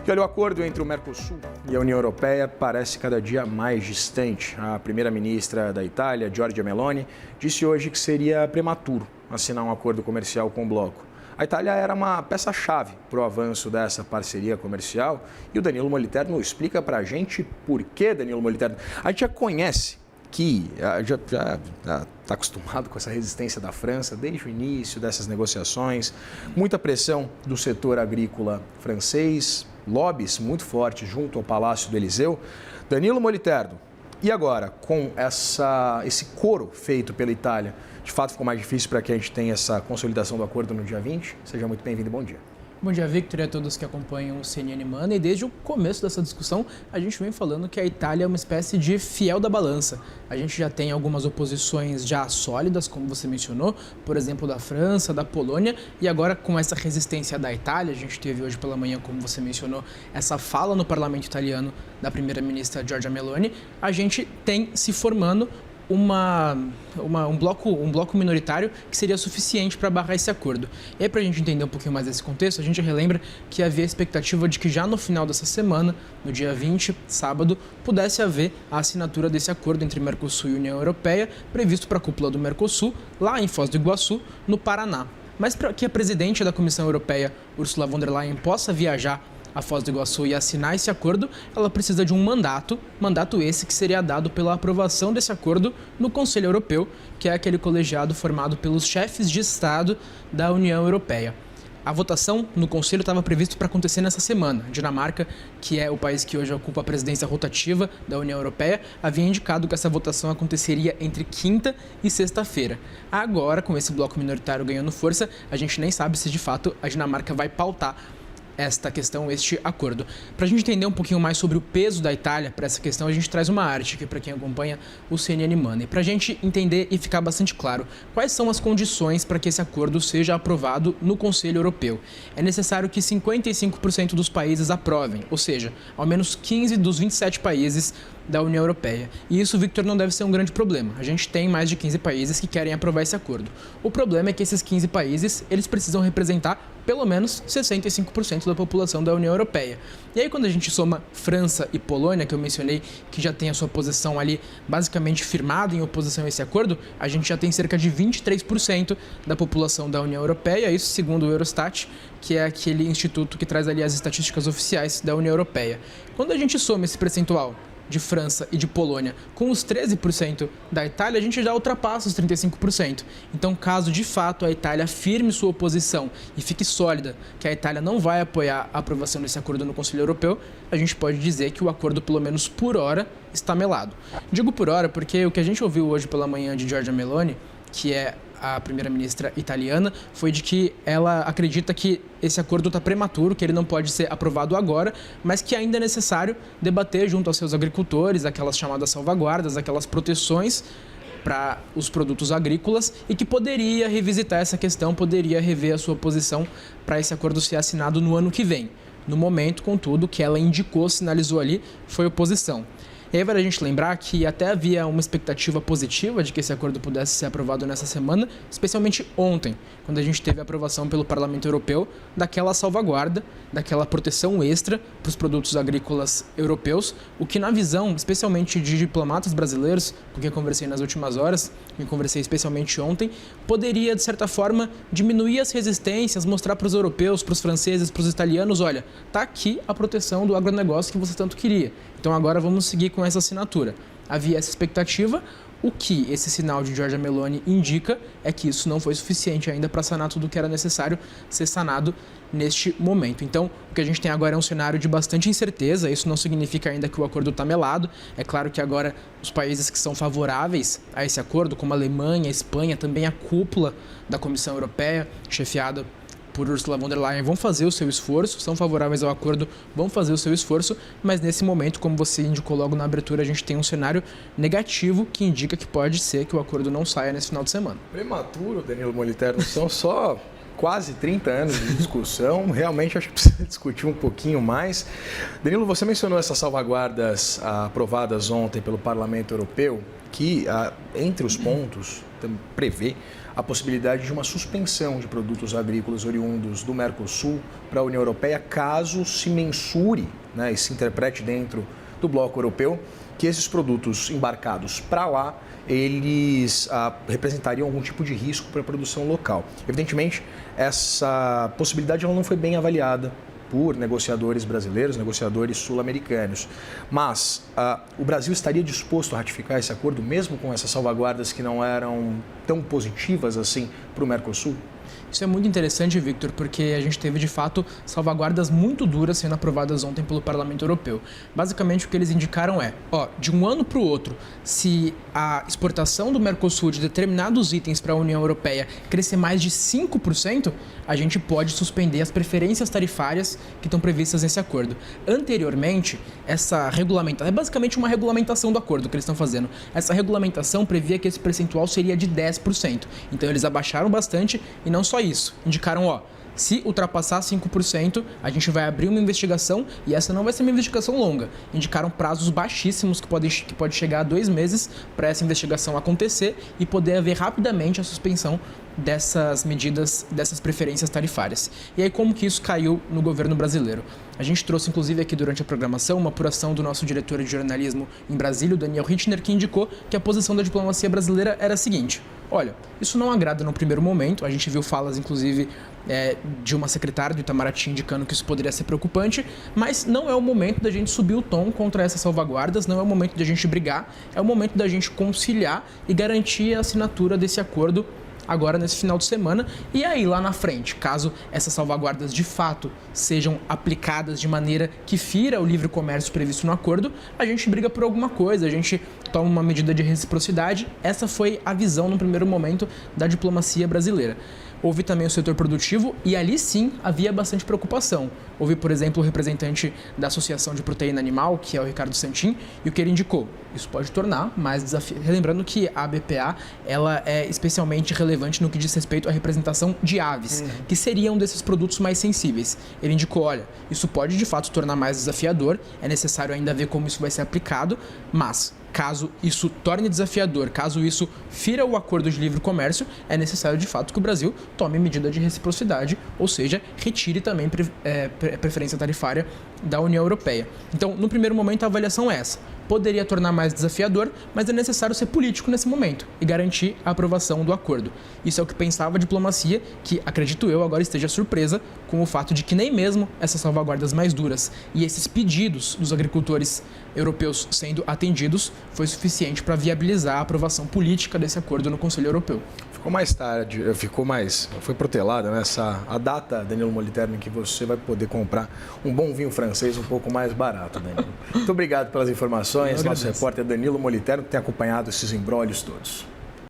E olha, o acordo entre o Mercosul e a União Europeia parece cada dia mais distante. A primeira-ministra da Itália, Giorgia Meloni, disse hoje que seria prematuro assinar um acordo comercial com o bloco. A Itália era uma peça-chave para o avanço dessa parceria comercial e o Danilo Moliterno explica para a gente por que, Danilo Moliterno. A gente já conhece que já está acostumado com essa resistência da França desde o início dessas negociações, muita pressão do setor agrícola francês, lobbies muito fortes junto ao Palácio do Eliseu. Danilo Moliterno, e agora, com esse coro feito pela Itália, de fato ficou mais difícil para que a gente tenha essa consolidação do acordo no dia 20? Seja muito bem-vindo e bom dia. Bom dia, Victor, e a todos que acompanham o CNN Money. E desde o começo dessa discussão, a gente vem falando que a Itália é uma espécie de fiel da balança. A gente já tem algumas oposições já sólidas, como você mencionou, por exemplo, da França, da Polônia, e agora com essa resistência da Itália, a gente teve hoje pela manhã, como você mencionou, essa fala no parlamento italiano da primeira-ministra Giorgia Meloni, a gente tem se formando um bloco minoritário que seria suficiente para barrar esse acordo. E aí, para a gente entender um pouquinho mais desse contexto, a gente relembra que havia a expectativa de que já no final dessa semana, no dia 20, sábado, pudesse haver a assinatura desse acordo entre Mercosul e União Europeia, previsto para a cúpula do Mercosul, lá em Foz do Iguaçu, no Paraná. Mas para que a presidente da Comissão Europeia, Ursula von der Leyen, possa viajar a Foz do Iguaçu e assinar esse acordo, ela precisa de um mandato esse que seria dado pela aprovação desse acordo no Conselho Europeu, que é aquele colegiado formado pelos chefes de Estado da União Europeia. A votação no Conselho estava prevista para acontecer nessa semana. A Dinamarca, que é o país que hoje ocupa a presidência rotativa da União Europeia, havia indicado que essa votação aconteceria entre quinta e sexta-feira. Agora, com esse bloco minoritário ganhando força, a gente nem sabe se de fato a Dinamarca vai pautar esta questão, este acordo. Para a gente entender um pouquinho mais sobre o peso da Itália para essa questão, a gente traz uma arte aqui para quem acompanha o CNN Money. Para a gente entender e ficar bastante claro quais são as condições para que esse acordo seja aprovado no Conselho Europeu. É necessário que 55% dos países aprovem, ou seja, ao menos 15 dos 27 países da União Europeia. E isso, Victor, não deve ser um grande problema. A gente tem mais de 15 países que querem aprovar esse acordo. O problema é que esses 15 países, eles precisam representar pelo menos 65% da população da União Europeia. E aí, quando a gente soma França e Polônia, que eu mencionei que já tem a sua posição ali basicamente firmada em oposição a esse acordo, a gente já tem cerca de 23% da população da União Europeia, isso segundo o Eurostat, que é aquele instituto que traz ali as estatísticas oficiais da União Europeia. Quando a gente soma esse percentual de França e de Polônia com os 13% da Itália, a gente já ultrapassa os 35%. Então, caso de fato a Itália firme sua oposição e fique sólida que a Itália não vai apoiar a aprovação desse acordo no Conselho Europeu, a gente pode dizer que o acordo, pelo menos por hora, está melado. Digo por hora porque o que a gente ouviu hoje pela manhã de Giorgia Meloni, que é a primeira-ministra italiana, foi de que ela acredita que esse acordo está prematuro, que ele não pode ser aprovado agora, mas que ainda é necessário debater junto aos seus agricultores aquelas chamadas salvaguardas, aquelas proteções para os produtos agrícolas e que poderia revisitar essa questão, poderia rever a sua posição para esse acordo ser assinado no ano que vem. No momento, contudo, o que ela indicou, sinalizou ali, foi oposição. E aí vale a gente lembrar que até havia uma expectativa positiva de que esse acordo pudesse ser aprovado nessa semana, especialmente ontem, quando a gente teve a aprovação pelo Parlamento Europeu daquela salvaguarda, daquela proteção extra para os produtos agrícolas europeus, o que na visão, especialmente de diplomatas brasileiros, com quem eu conversei nas últimas horas, me conversei especialmente ontem, poderia, de certa forma, diminuir as resistências, mostrar para os europeus, para os franceses, para os italianos, olha, tá aqui a proteção do agronegócio que você tanto queria. Então agora vamos seguir com essa assinatura. Havia essa expectativa, o que esse sinal de Giorgia Meloni indica é que isso não foi suficiente ainda para sanar tudo o que era necessário ser sanado neste momento. Então, o que a gente tem agora é um cenário de bastante incerteza, isso não significa ainda que o acordo está melado. É claro que agora os países que são favoráveis a esse acordo, como a Alemanha, a Espanha, também a cúpula da Comissão Europeia, chefiada por Ursula von der Leyen, vão fazer o seu esforço, são favoráveis ao acordo, vão fazer o seu esforço, mas nesse momento, como você indicou logo na abertura, a gente tem um cenário negativo que indica que pode ser que o acordo não saia nesse final de semana. Prematuro, Danilo Moliterno, são só quase 30 anos de discussão, realmente acho que precisa discutir um pouquinho mais. Danilo, você mencionou essas salvaguardas aprovadas ontem pelo Parlamento Europeu, que entre os pontos prevê a possibilidade de uma suspensão de produtos agrícolas oriundos do Mercosul para a União Europeia, caso se mensure, né, e se interprete dentro do bloco europeu que esses produtos embarcados para lá, eles representariam algum tipo de risco para a produção local. Evidentemente, essa possibilidade ela não foi bem avaliada por negociadores brasileiros, negociadores sul-americanos. Mas o Brasil estaria disposto a ratificar esse acordo, mesmo com essas salvaguardas que não eram tão positivas assim para o Mercosul? Isso é muito interessante, Victor, porque a gente teve, de fato, salvaguardas muito duras sendo aprovadas ontem pelo Parlamento Europeu. Basicamente, o que eles indicaram é, de um ano para o outro, se a exportação do Mercosul de determinados itens para a União Europeia crescer mais de 5%, a gente pode suspender as preferências tarifárias que estão previstas nesse acordo. Anteriormente, essa regulamentação, é basicamente uma regulamentação do acordo que eles estão fazendo. Essa regulamentação previa que esse percentual seria de 10%. Então, eles abaixaram bastante e não só isso. Indicaram, se ultrapassar 5%, a gente vai abrir uma investigação e essa não vai ser uma investigação longa. Indicaram prazos baixíssimos que pode chegar a 2 meses para essa investigação acontecer e poder haver rapidamente a suspensão dessas medidas, dessas preferências tarifárias. E aí, como que isso caiu no governo brasileiro? A gente trouxe, inclusive, aqui durante a programação, uma apuração do nosso diretor de jornalismo em Brasília, o Daniel Hittner, que indicou que a posição da diplomacia brasileira era a seguinte: olha, isso não agrada no primeiro momento, a gente viu falas, inclusive, de uma secretária do Itamaraty indicando que isso poderia ser preocupante, mas não é o momento da gente subir o tom contra essas salvaguardas, não é o momento da gente brigar, é o momento da gente conciliar e garantir a assinatura desse acordo agora nesse final de semana. E aí, lá na frente, caso essas salvaguardas de fato sejam aplicadas de maneira que fira o livre comércio previsto no acordo, a gente briga por alguma coisa, a gente toma uma medida de reciprocidade. Essa foi a visão no primeiro momento da diplomacia brasileira. Houve também o setor produtivo e ali sim havia bastante preocupação. Houve, por exemplo, o representante da Associação de Proteína Animal, que é o Ricardo Santin, e o que ele indicou: isso pode tornar mais desafiador. Lembrando que a BPA ela é especialmente relevante no que diz respeito à representação de aves, que seriam um desses produtos mais sensíveis. Ele indicou: olha, isso pode de fato tornar mais desafiador, é necessário ainda ver como isso vai ser aplicado, mas caso isso torne desafiador, caso isso fira o acordo de livre comércio, é necessário de fato que o Brasil tome medida de reciprocidade, ou seja, retire também preferência tarifária da União Europeia. Então, no primeiro momento, a avaliação é essa: poderia tornar mais desafiador, mas é necessário ser político nesse momento e garantir a aprovação do acordo. Isso é o que pensava a diplomacia, que, acredito eu, agora esteja surpresa com o fato de que nem mesmo essas salvaguardas mais duras e esses pedidos dos agricultores europeus sendo atendidos foi suficiente para viabilizar a aprovação política desse acordo no Conselho Europeu. Foi protelada a data, Danilo Moliterno, em que você vai poder comprar um bom vinho francês um pouco mais barato, Danilo. Muito obrigado pelas informações. Nosso repórter Danilo Moliterno, que tem acompanhado esses imbróglios todos.